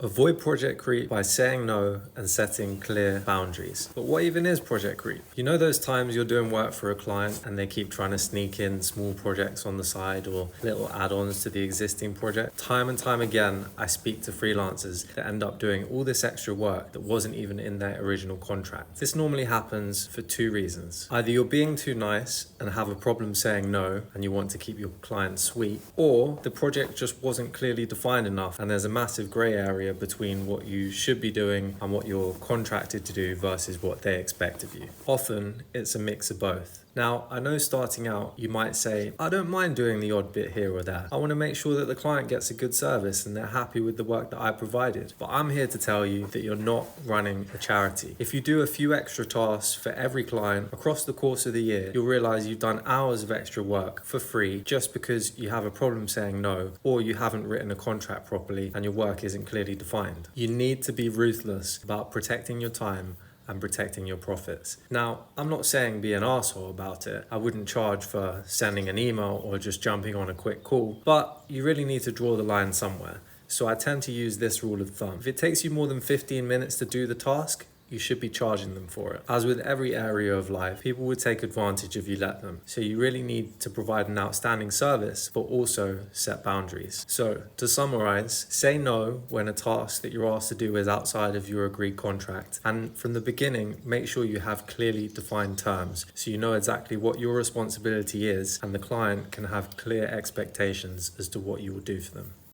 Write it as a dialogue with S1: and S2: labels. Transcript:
S1: Avoid project creep by saying no and setting clear boundaries. But what even is project creep? You know those times you're doing work for a client and they keep trying to sneak in small projects on the side or little add-ons to the existing project? Time and time again, I speak to freelancers that end up doing all this extra work that wasn't even in their original contract. This normally happens for two reasons. Either you're being too nice and have a problem saying no and you want to keep your client sweet, or the project just wasn't clearly defined enough and there's a massive gray area between what you should be doing and what you're contracted to do versus what they expect of you. Often it's a mix of both. Now, I know starting out, you might say, I don't mind doing the odd bit here or there. I want to make sure that the client gets a good service and they're happy with the work that I provided. But I'm here to tell you that you're not running a charity. If you do a few extra tasks for every client across the course of the year, you'll realize you've done hours of extra work for free just because you have a problem saying no, or you haven't written a contract properly and your work isn't clearly defined. You need to be ruthless about protecting your time and protecting your profits. Now, I'm not saying be an asshole about it. I wouldn't charge for sending an email or just jumping on a quick call, but you really need to draw the line somewhere. So I tend to use this rule of thumb. If it takes you more than 15 minutes to do the task, you should be charging them for it. As with every area of life, people would take advantage if you let them. So you really need to provide an outstanding service, but also set boundaries. So to summarize, say no when a task that you're asked to do is outside of your agreed contract. And from the beginning, make sure you have clearly defined terms so you know exactly what your responsibility is and the client can have clear expectations as to what you will do for them.